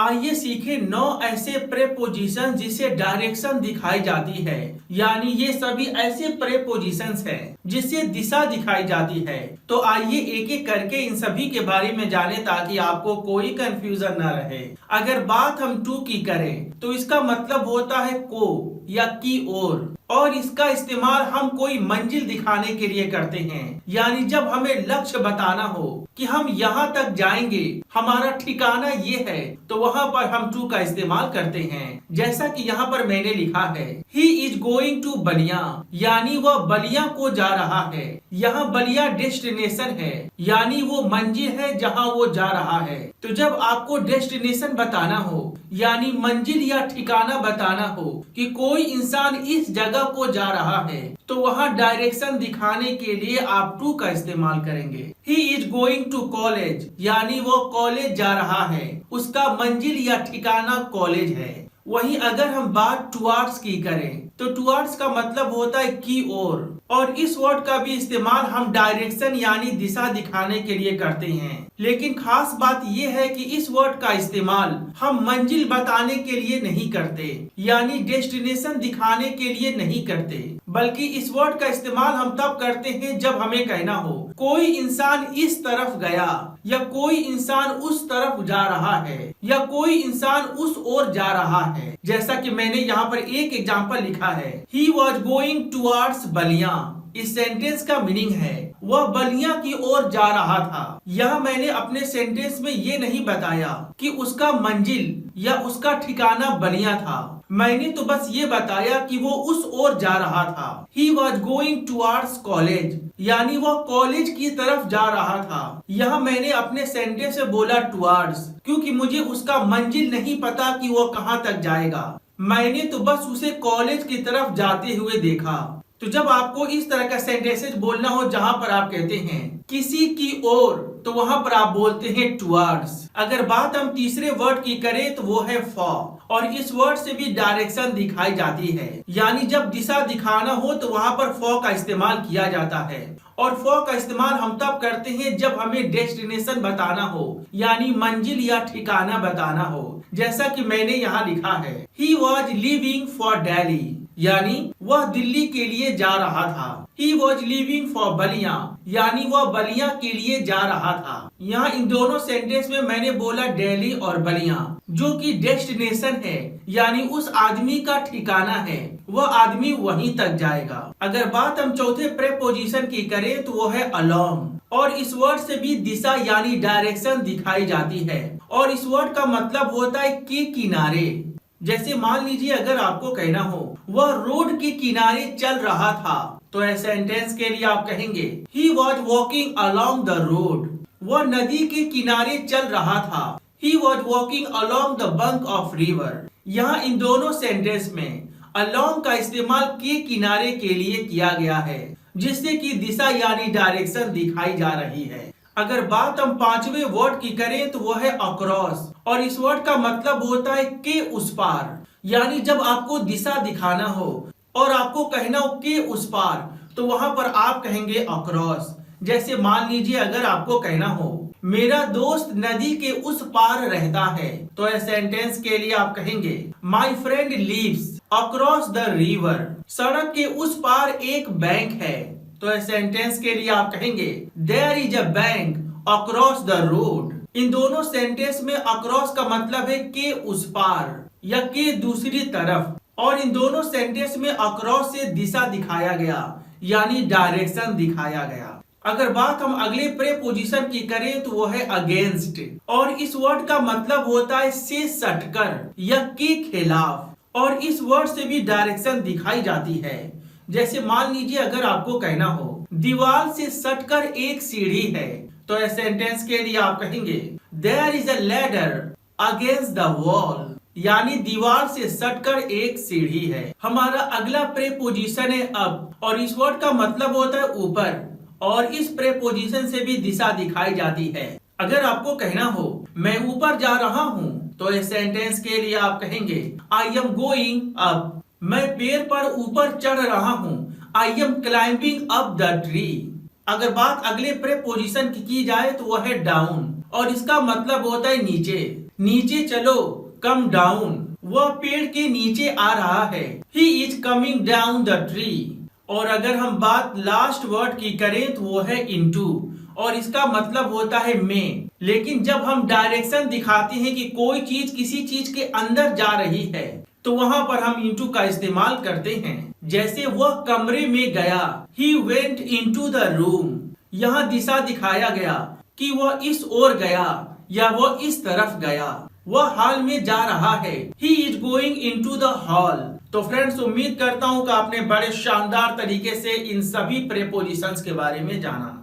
आइए सीखे 9 ऐसे प्रेपोजिशन जिसे डायरेक्शन दिखाई जाती है। यानी ये सभी ऐसे प्रेपोजिशंस हैं जिससे दिशा दिखाई जाती है। तो आइए एक एक करके इन सभी के बारे में जाने ताकि आपको कोई कंफ्यूजन न रहे। अगर बात हम टू की करें तो इसका मतलब होता है को या की ओर, और इसका इस्तेमाल हम कोई मंजिल दिखाने के लिए करते हैं। यानी जब हमें लक्ष्य बताना हो कि हम यहाँ तक जाएंगे, हमारा ठिकाना ये है, तो वहाँ पर हम टू का इस्तेमाल करते हैं। जैसा कि यहाँ पर मैंने लिखा है he is going to Ballia, यानी वह बलिया को जा रहा है। यहाँ बलिया डेस्टिनेशन है, यानी वो मंजिल है जहाँ वो जा रहा है। तो जब आपको डेस्टिनेशन बताना हो यानी मंजिल या ठिकाना बताना हो कि कोई इंसान इस जगह को जा रहा है, तो वहाँ डायरेक्शन दिखाने के लिए आप टू का इस्तेमाल करेंगे। He is going to college, यानी वो कॉलेज जा रहा है, उसका मंजिल या ठिकाना कॉलेज है। वहीं अगर हम बात टुवार्ड्स की करें तो टुवार्ड्स का मतलब होता है की ओर, और इस वर्ड का भी इस्तेमाल हम डायरेक्शन यानी दिशा दिखाने के लिए करते हैं। लेकिन खास बात यह है कि इस वर्ड का इस्तेमाल हम मंजिल बताने के लिए नहीं करते, यानी डेस्टिनेशन दिखाने के लिए नहीं करते, बल्कि इस वर्ड का इस्तेमाल हम तब करते हैं जब हमें कहना हो कोई इंसान इस तरफ गया, या कोई इंसान उस तरफ जा रहा है, या कोई इंसान उस ओर जा रहा है। जैसा कि मैंने यहाँ पर एक एग्जाम्पल लिखा है, he was going towards Ballia. इस सेंटेंस का मीनिंग है वह बलिया की ओर जा रहा था। यह मैंने अपने सेंटेंस में ये नहीं बताया कि उसका मंजिल या उसका ठिकाना बलिया था। मैंने तो बस ये बताया कि वो उस ओर जा रहा था। He was going towards college, यानी वह कॉलेज की तरफ जा रहा था। यह मैंने अपने सेंटेंस में बोला टुवार्ड्स, क्योंकि मुझे उसका मंजिल नहीं पता कि वो कहाँ तक जाएगा। मैंने तो बस उसे कॉलेज की तरफ जाते हुए देखा। तो जब आपको इस तरह का सेंटेंसेस बोलना हो जहाँ पर आप कहते हैं किसी की ओर, तो वहाँ पर आप बोलते हैं टुवार्ड्स। अगर बात हम तीसरे वर्ड की करें तो वो है फॉर, और इस वर्ड से भी डायरेक्शन दिखाई जाती है। यानी जब दिशा दिखाना हो तो वहाँ पर फॉर का इस्तेमाल किया जाता है, और फॉर का इस्तेमाल हम तब करते हैं जब हमें डेस्टिनेशन बताना हो, यानी मंजिल या ठिकाना बताना हो। जैसा कि मैंने यहाँ लिखा है he was living for Delhi, यानी वह दिल्ली के लिए जा रहा था। He was living for Ballia, यानी वह बलिया के लिए जा रहा था। यहाँ इन दोनों सेंटेंस में मैंने बोला दिल्ली और बलिया, जो कि डेस्टिनेशन है, यानी उस आदमी का ठिकाना है, वह आदमी वहीं तक जाएगा। अगर बात हम चौथे प्रेपोजिशन की करें तो वो है अलोंग, और इस वर्ड से भी दिशा यानी डायरेक्शन दिखाई जाती है, और इस वर्ड का मतलब होता है के किनारे। जैसे मान लीजिए अगर आपको कहना हो वह रोड के किनारे चल रहा था, तो ऐसे सेंटेंस के लिए आप कहेंगे he was walking along the road, वह नदी के किनारे चल रहा था। He was walking along the bank of river. यहाँ इन दोनों सेंटेंस में अलोंग का इस्तेमाल के किनारे के लिए किया गया है, जिससे कि दिशा यानी डायरेक्शन दिखाई जा रही है। अगर बात हम पांचवें वर्ड की करें तो वो है अक्रॉस, और इस वर्ड का मतलब होता है के उस पार। यानी जब आपको दिशा दिखाना हो और आपको कहना हो के उस पार, तो वहां पर आप कहेंगे अक्रॉस। जैसे मान लीजिए अगर आपको कहना हो मेरा दोस्त नदी के उस पार रहता है, तो इस सेंटेंस के लिए आप कहेंगे my friend lives across the river. सड़क के उस पार एक बैंक है, तो इस सेंटेंस के लिए आप कहेंगे there is a bank across the road. इन दोनों सेंटेंस में अक्रॉस का मतलब है के उस पार या के दूसरी तरफ, और इन दोनों सेंटेंस में अक्रॉस से दिशा दिखाया गया, यानी डायरेक्शन दिखाया गया। अगर बात हम अगले प्रेपोजिशन की करें तो वो है अगेंस्ट, और इस वर्ड का मतलब होता है से सटकर या के खिलाफ, और इस वर्ड से भी डायरेक्शन दिखाई जाती है। जैसे मान लीजिए अगर आपको कहना हो दीवार से सटकर एक सीढ़ी है, तो इस सेंटेंस के लिए आप कहेंगे there is a ladder against the wall, यानी दीवार से सटकर एक सीढ़ी है। हमारा अगला प्रेपोजिशन है अप, और इस वर्ड का मतलब होता है ऊपर, और इस प्रेपोजिशन से भी दिशा दिखाई जाती है। अगर आपको कहना हो मैं ऊपर जा रहा हूँ, तो इस सेंटेंस के लिए आप कहेंगे आई एम गोइंग अप, मैं पेड़ पर ऊपर चढ़ रहा हूँ। I am climbing up the tree. अगर बात अगले प्रेपोजिशन की जाए तो वह है डाउन, और इसका मतलब होता है नीचे। नीचे चलो, कम डाउन, वह पेड़ के नीचे आ रहा है। He is coming down the tree. और अगर हम बात लास्ट वर्ड की करें तो वो है इनटू, और इसका मतलब होता है में। लेकिन जब हम डायरेक्शन दिखाते हैं कि कोई चीज किसी चीज के अंदर जा रही है तो वहां पर हम इनटू का इस्तेमाल करते हैं। जैसे वह कमरे में गया, he went into the room. यहाँ दिशा दिखाया गया कि वह इस ओर गया या वह इस तरफ गया, वह हॉल में जा रहा है। He is going into the hall. तो फ्रेंड्स, उम्मीद करता हूं कि आपने बड़े शानदार तरीके से इन सभी प्रेपोजिशंस के बारे में जाना।